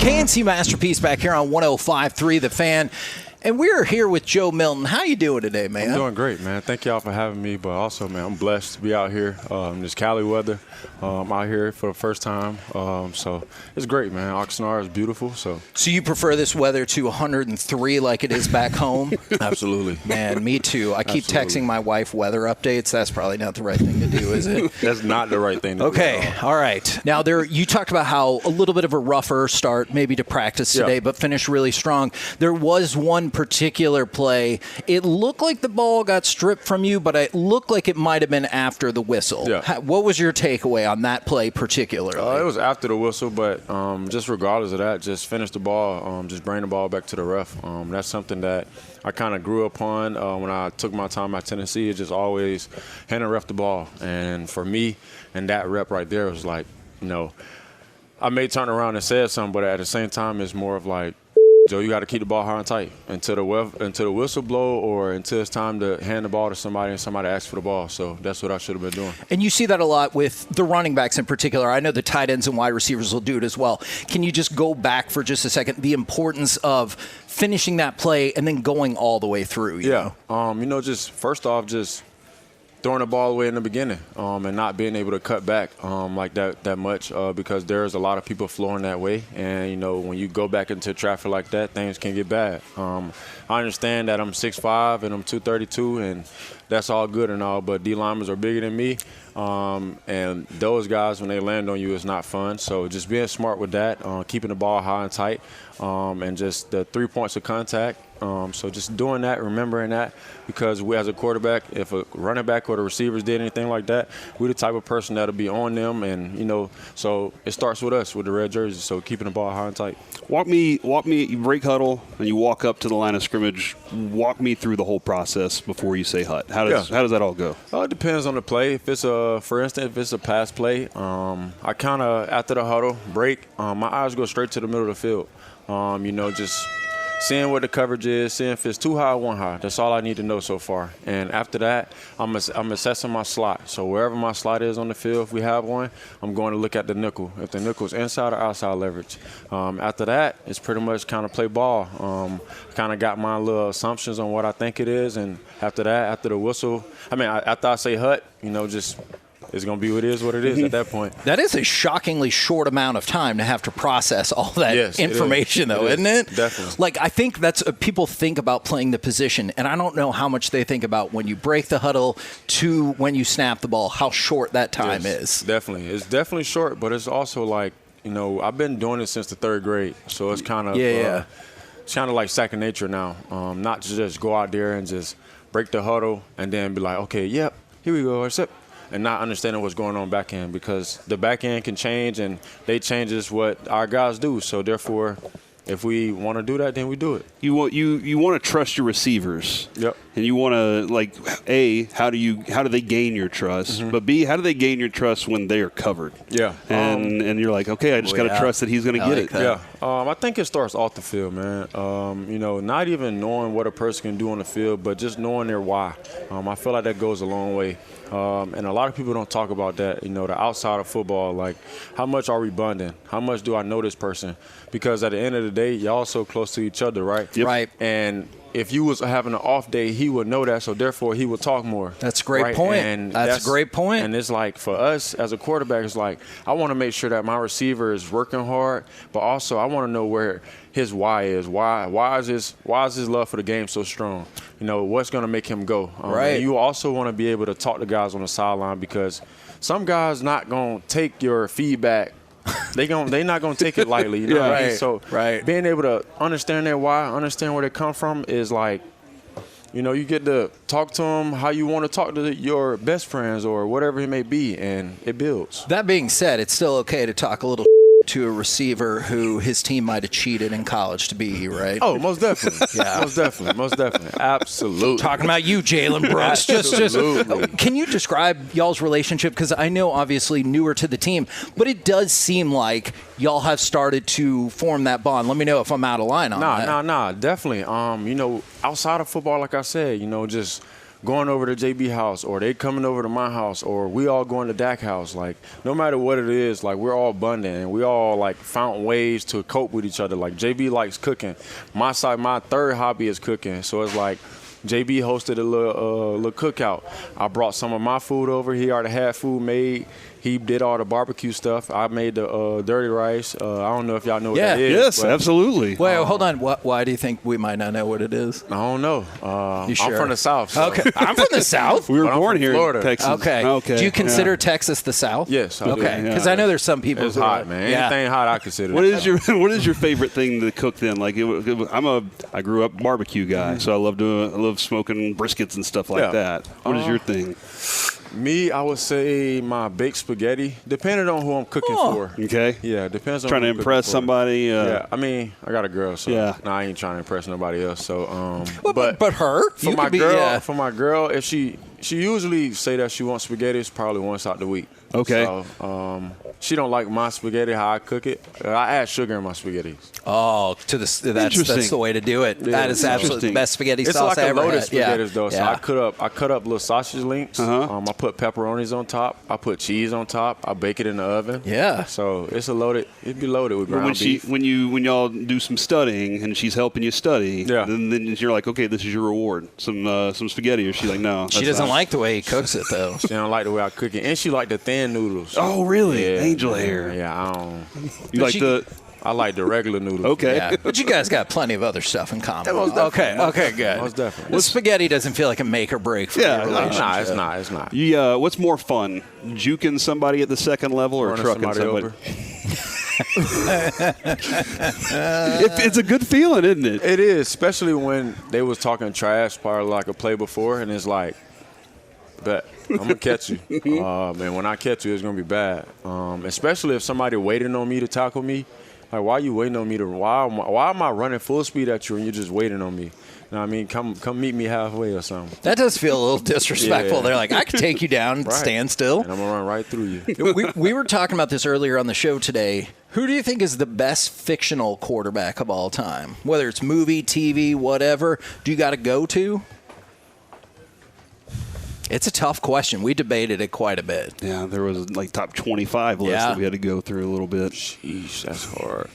K&C Masterpiece back here on 105.3 The Fan. And we're here with Joe Milton. How you doing today, man? I'm doing great, man. Thank y'all for having me. But also, man, I'm blessed to be out here in this Cali weather. I'm out here for the first time. So it's great, man. Oxnard is beautiful. So you prefer this weather to 103 like it is back home? Absolutely. Man, me too. I keep texting my wife weather updates. That's probably not the right thing to do, is it? That's not the right thing to do. Okay, all right. Now, you talked about how a little bit of a rougher start maybe to practice today, but finish really strong. There was one particular play. It looked like the ball got stripped from you, but it looked like it might have been after the whistle. Yeah. What was your takeaway on that play particularly? It was after the whistle, but just regardless of that, just finish the ball, just bring the ball back to the ref. That's something that I kind of grew upon when I took my time at Tennessee. It's just always hand the ref the ball. And for me, and that rep right there was like, I may turn around and say something, but at the same time, it's more of like, Joe, you got to keep the ball high and tight until the whistle blow or until it's time to hand the ball to somebody and somebody asks for the ball. So that's what I should have been doing. And you see that a lot with the running backs in particular. I know the tight ends and wide receivers will do it as well. Can you just go back for just a second, the importance of finishing that play and then going all the way through? You know? Just first off, just throwing the ball away in the beginning and not being able to cut back like that much because there's a lot of people flowing that way. And, when you go back into traffic like that, things can get bad. I understand that I'm 6'5" and I'm 232, and that's all good and all, but D-linemen are bigger than me. And those guys, when they land on you, it's not fun. So just being smart with that, keeping the ball high and tight, and just the 3 points of contact. So just doing that, remembering that, because we as a quarterback, if a running back or the receivers did anything like that, we're the type of person that'll be on them. And, so it starts with us with the red jerseys, so keeping the ball high and tight. Walk me, you break huddle, and you walk up to the line of scrimmage. Walk me through the whole process before you say hut. How does that all go? It depends on the play. If it's for instance, if it's a pass play, I kind of, after the huddle, break, my eyes go straight to the middle of the field. Just seeing what the coverage is, seeing if it's too high or one high. That's all I need to know so far. And after that, I'm assessing my slot. So wherever my slot is on the field, if we have one, I'm going to look at the nickel. If the nickel's inside or outside leverage. After that, it's pretty much kind of play ball. Kind of got my little assumptions on what I think it is. And after that, after the whistle, after I say hut, just it's going to be what it is at that point. That is a shockingly short amount of time to have to process all that information, though, isn't it? Definitely. I think that's people think about playing the position, and I don't know how much they think about when you break the huddle to when you snap the ball, how short that time is. Definitely. It's definitely short, but it's also like, I've been doing it since the third grade, so it's kind of it's kind of like second nature now. Not to just go out there and just break the huddle and then be like, okay, yep, here we go, accept. And not understanding what's going on back end, because the back end can change and they changes what our guys do. So therefore, if we want to do that, then we do it. You want to trust your receivers. Yep. And you want to, A, how do they gain your trust? Mm-hmm. But B, how do they gain your trust when they are covered? Yeah. And you're like, okay, I just got to trust that he's going to get it. Yeah. I think it starts off the field, man. Not even knowing what a person can do on the field, but just knowing their why. I feel like that goes a long way. And a lot of people don't talk about that, the outside of football, like how much are we bonding? How much do I know this person? Because at the end of the day, y'all so close to each other, right? Yep. Right. And if you was having an off day, he would know that, so therefore he would talk more. That's a great point. And that's a great point. And it's like for us as a quarterback, it's like I want to make sure that my receiver is working hard, but also I want to know where his why is. Why is his love for the game so strong? What's going to make him go? Right. And you also want to be able to talk to guys on the sideline, because some guys not going to take your feedback. They not gonna take it lightly, what I mean? So being able to understand their why, understand where they come from, is like, you get to talk to them how you want to talk to your best friends or whatever it may be, and it builds. That being said, it's still okay to talk a little to a receiver who his team might have cheated in college to be, right? Oh, most definitely. Yeah, most definitely. Absolutely. Talking about you, Jalen Brooks. Just, can you describe y'all's relationship? Because I know obviously newer to the team, but it does seem like y'all have started to form that bond. Let me know if I'm out of line on that. Nah, definitely. Outside of football, like I said, just going over to JB house, or they coming over to my house, or we all going to Dak house. Like, no matter what it is, like, we're all bonding, and we all, like, found ways to cope with each other. Like, JB likes cooking. My third hobby is cooking. So it's like, JB hosted a little cookout. I brought some of my food over. He already had food made. He did all the barbecue stuff. I made the dirty rice. I don't know if y'all know what that is. Yes, absolutely. Wait, hold on. Why do you think we might not know what it is? I don't know. You sure? I'm from the South. So. Okay. I'm from the South. We were born here Florida. in Texas. Okay. Do you consider Texas the South? Yes. I do. Okay. Because I know there's some people It's who hot, are, man. Yeah. Anything hot, I consider. What is your favorite thing to cook then? Like, I grew up barbecue guy, so I love smoking briskets and stuff like that. What is your thing? Me, I would say my baked spaghetti, depending on who I'm cooking for. Okay. Yeah, depends on trying to who I'm impress cooking for. somebody. Yeah, I mean, I got a girl, so Yeah. I ain't trying to impress nobody else. So, But her? for my girl, if she usually say that she wants spaghetti, it's probably once out the week. Okay. So, she don't like my spaghetti how I cook it. I add sugar in my spaghetti. Oh, that's the way to do it. Yeah, That is absolutely the best spaghetti It's sauce like I a ever loaded had. spaghetti though. So Yeah. I cut up little sausage links. I put pepperonis on top. I put cheese on top. I bake it in the oven. Yeah. So it'd be loaded with ground beef. When y'all do some studying and she's helping you study, Yeah. then you're like, okay, this is your reward, some spaghetti. Or she's like, no, She doesn't like the way he cooks it, though. She don't like the way I cook it, and she like the thin noodles. Oh, really? Yeah, Angel hair. Yeah, I don't. You like I like the regular noodles. Okay. Yeah. But you guys got plenty of other stuff in common. most Okay, definitely. good. Most definitely. The spaghetti doesn't feel like a make or break for Yeah, your no, relationship. It's not. What's more fun, juking somebody at the second level or Running trucking somebody? over. It's a good feeling, isn't it? It is, especially when they was talking trash, probably like a play before, and it's like, bet I'm gonna catch you. And when I catch you, it's gonna be bad. Especially if somebody waiting on me to tackle me. Like, why are you waiting on me why am I running full speed at you and you're just waiting on me? You know what I mean? Come meet me halfway or something. That does feel a little disrespectful. Yeah. They're like, I could take you down, Right. stand still. And I'm gonna run right through you. We were talking about this earlier on the show today. Who do you think is the best fictional quarterback of all time? Whether it's movie, TV, whatever, do you got to go to? It's a tough question. We debated it quite a bit. Yeah, there was like top 25 list that we had to go through a little bit. Sheesh, that's hard.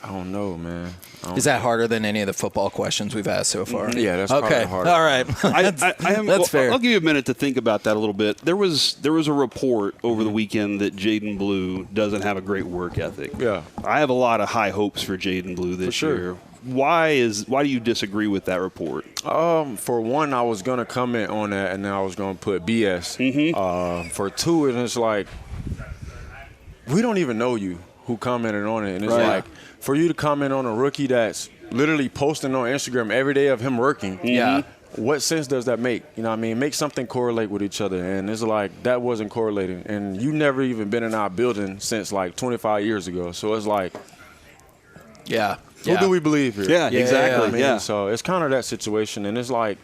I don't know, man. Is that harder than any of the football questions we've asked so far? Yeah, that's probably okay. harder. All right. That's fair. I'll give you a minute to think about that a little bit. There was a report over the weekend that Jaden Blue doesn't have a great work ethic. Yeah. I have a lot of high hopes for Jaden Blue this year. Why do you disagree with that report? For one, I was gonna comment on that, and then I was gonna put BS. For two, it's like we don't even know you who commented on it, and it's like for you to comment on a rookie that's literally posting on Instagram every day of him working. Yeah. What sense does that make? You know what I mean? Make something correlate with each other. And it's like that wasn't correlating. And you never even been in our building since like 25 years ago. So it's like, who do we believe here? Yeah, exactly. I mean, so it's kind of that situation. And it's like,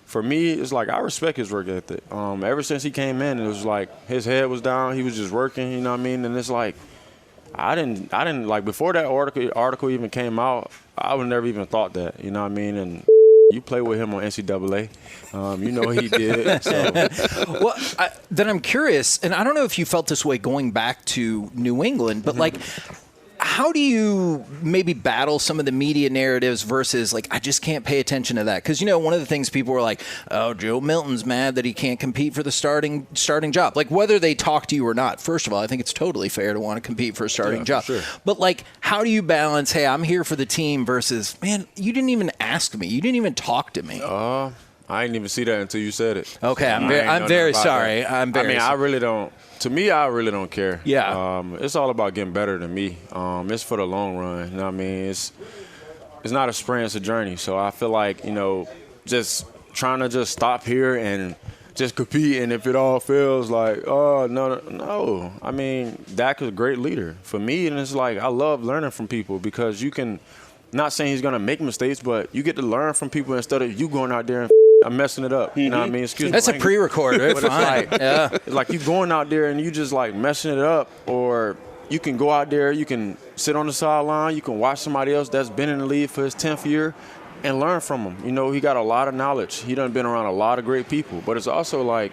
for me, it's like I respect his work ethic. Ever since he came in, it was like his head was down. He was just working, you know what I mean? And it's like, I didn't like before that article even came out, I would never even thought that, you know what I mean? And you play with him on NCAA. You know he did. So. Well, then I'm curious, and I don't know if you felt this way going back to New England, but like, how do you maybe battle some of the media narratives versus like, I just can't pay attention to that? Because, you know, one of the things people were like, oh, Joe Milton's mad that he can't compete for the starting job. Like, whether they talk to you or not, first of all, I think it's totally fair to want to compete for a starting job. Sure. But like, how do you balance, hey, I'm here for the team versus, man, you didn't even ask me. You didn't even talk to me. I didn't even see that until you said it. Okay, I'm very sorry. I really don't. To me, I really don't care. Yeah. It's all about getting better than me. It's for the long run. You know what I mean? It's not a sprint, it's a journey. So I feel like, you know, just trying to just stop here and just compete, and if it all feels like, oh, no. I mean, Dak is a great leader for me, and it's like I love learning from people because you can, not saying he's going to make mistakes, but you get to learn from people instead of you going out there and I'm messing it up. You know what I mean? Excuse me. That's a pre-record. Right? But it's like you going out there and you just like messing it up, or you can go out there, you can sit on the sideline, you can watch somebody else that's been in the league for his 10th year and learn from him. You know, he got a lot of knowledge. He done been around a lot of great people. But it's also like,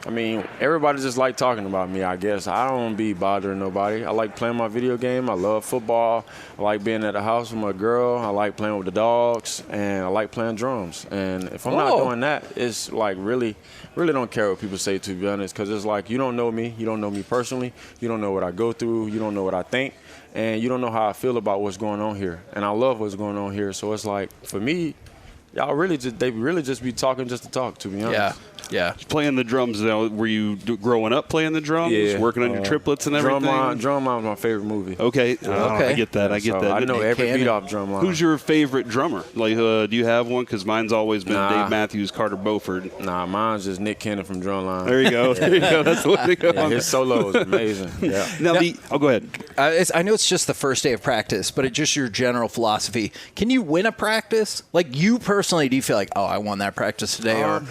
I mean, everybody just like talking about me, I guess. I don't be bothering nobody. I like playing my video game. I love football. I like being at the house with my girl. I like playing with the dogs. And I like playing drums. And if I'm not doing that, it's like really don't care what people say, to be honest, because it's like you don't know me. You don't know me personally. You don't know what I go through. You don't know what I think. And you don't know how I feel about what's going on here. And I love what's going on here. So it's like, for me, they really just be talking just to talk, to be honest. Yeah. Yeah. Playing the drums, were you growing up playing the drums? Yeah. Working on your triplets and everything? Drumline was my favorite movie. Okay. I get that. I know every beat off Drumline. Who's your favorite drummer? Like, do you have one? Because mine's always been Dave Matthews, Carter Beauford. Nah, mine's just Nick Cannon from Drumline. There you go. There you go. That's the way to go. Yeah, his solo is amazing. Yeah. Now, go ahead. I know it's just the first day of practice, but it's just your general philosophy. Can you win a practice? Like, you personally, do you feel like, oh, I won that practice today? Or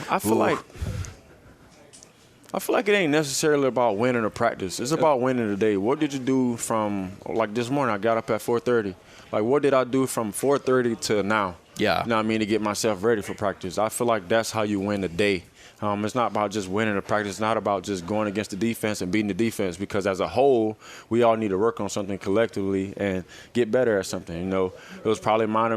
I feel like it ain't necessarily about winning a practice. It's about winning the day. What did you do from, like this morning, I got up at 4:30. Like, what did I do from 4:30 to now? Yeah. You know what I mean, to get myself ready for practice. I feel like that's how you win the day. It's not about just winning a practice. It's not about just going against the defense and beating the defense, because as a whole, we all need to work on something collectively and get better at something. You know, it was probably minor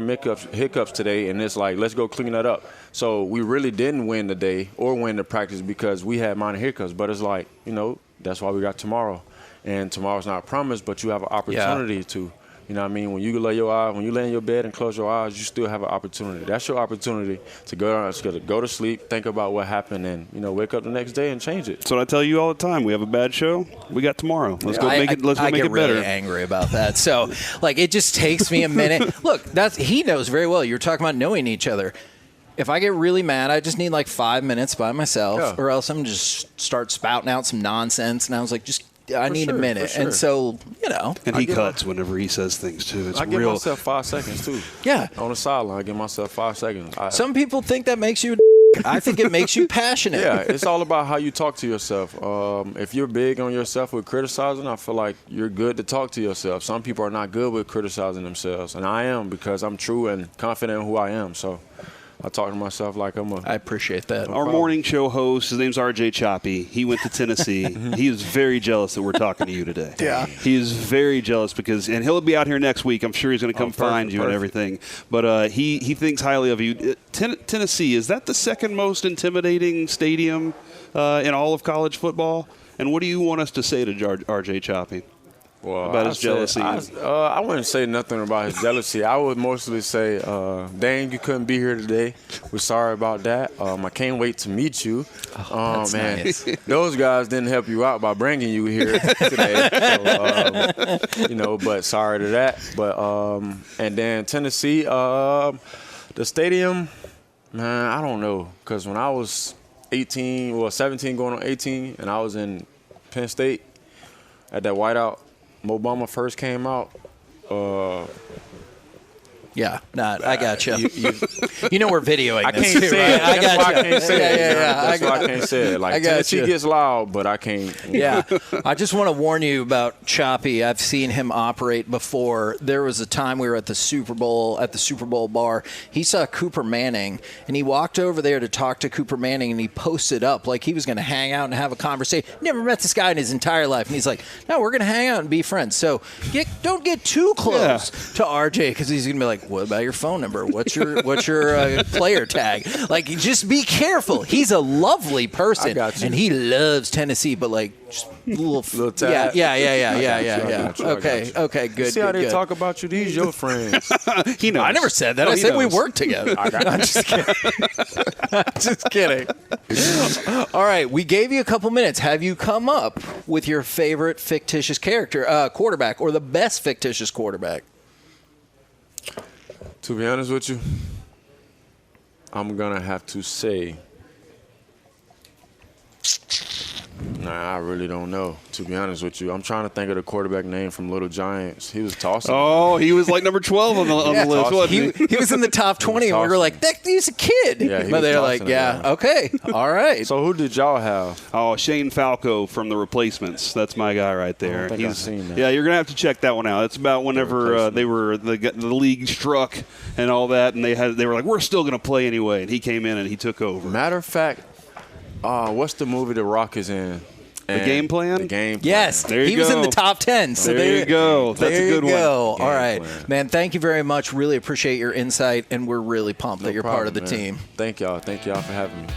hiccups today, and it's like, let's go clean that up. So we really didn't win the day or win the practice because we had minor hiccups. But it's like, you know, that's why we got tomorrow. And tomorrow's not promised, but you have an opportunity to. You know what I mean? When you lay in your bed and close your eyes, you still have an opportunity. That's your opportunity to go to sleep, think about what happened, and, you know, wake up the next day and change it. So I tell you all the time, we have a bad show, we got tomorrow. Let's go make it better. I get really angry about that. So, like, it just takes me a minute. Look, he knows very well. You're talking about knowing each other. If I get really mad, I just need like 5 minutes by myself, or else I'm just start spouting out some nonsense. And I was like, I need a minute. And so, you know. And he cuts whenever he says things, too. I give myself 5 seconds, too. Yeah. On the sideline, I give myself 5 seconds. Some people think that makes you I think it makes you passionate. Yeah, it's all about how you talk to yourself. If you're big on yourself with criticizing, I feel like you're good to talk to yourself. Some people are not good with criticizing themselves, and I am, because I'm true and confident in who I am. So I talk to myself like I appreciate that. Our morning show host, his name's RJ Choppy. He went to Tennessee. He is very jealous that we're talking to you today. Yeah. He is very jealous and he'll be out here next week. I'm sure he's going to come find you and everything. But he thinks highly of you. Tennessee, is that the second most intimidating stadium in all of college football? And what do you want us to say to RJ Choppy? Well, about his jealousy? I wouldn't say nothing about his jealousy. I would mostly say, dang, you couldn't be here today. We're sorry about that. I can't wait to meet you. That's man, nice. Those guys didn't help you out by bringing you here today. So, you know, but sorry to that. But and then Tennessee, the stadium, man, I don't know. Because when I was 17 going on 18, and I was in Penn State at that whiteout, Obama first came out. Yeah, I got you. You know we're videoing I this can't too, say right? it. That's why I can't say it. That's why I can't say it. Like, Tennessee gets loud, but I can't. Yeah. I just want to warn you about Choppy. I've seen him operate before. There was a time we were at the Super Bowl bar. He saw Cooper Manning, and he walked over there to talk to Cooper Manning, and he posted up like he was going to hang out and have a conversation. Never met this guy in his entire life. And he's like, no, we're going to hang out and be friends. So don't get too close to RJ, because he's going to be like, what about your phone number? What's your player tag? Like, just be careful. He's a lovely person, I got you. and he loves Tennessee, but like just little tag. Yeah. Okay, good. See how they good. talk about you? These your friends. He knows. I never said that. I said we work together. I'm just kidding. Just kidding. All right, we gave you a couple minutes. Have you come up with your favorite fictitious quarterback, or the best fictitious quarterback? To be honest with you, I'm going to have to say Nah, I really don't know, to be honest with you. I'm trying to think of the quarterback name from Little Giants. He was tossing. Oh, he was like number 12 on the list, wasn't he? He was in the top 20, and we were like, he's a kid. Yeah, but they're like, okay, all right. So who did y'all have? Oh, Shane Falco from The Replacements. That's my guy right there. I don't think I've seen that. Yeah, you're going to have to check that one out. It's about whenever the league struck and all that, and they were like, we're still going to play anyway, and he came in and he took over. Matter of fact, what's the movie The Rock is in? The Game Plan? The Game Plan. Yes, there you he go. was in the top 10. So there you go. That's a good one. All right, Plan. man. Thank you very much. Really appreciate your insight, and we're really pumped that you're part of the man. team. Thank y'all. Thank y'all for having me.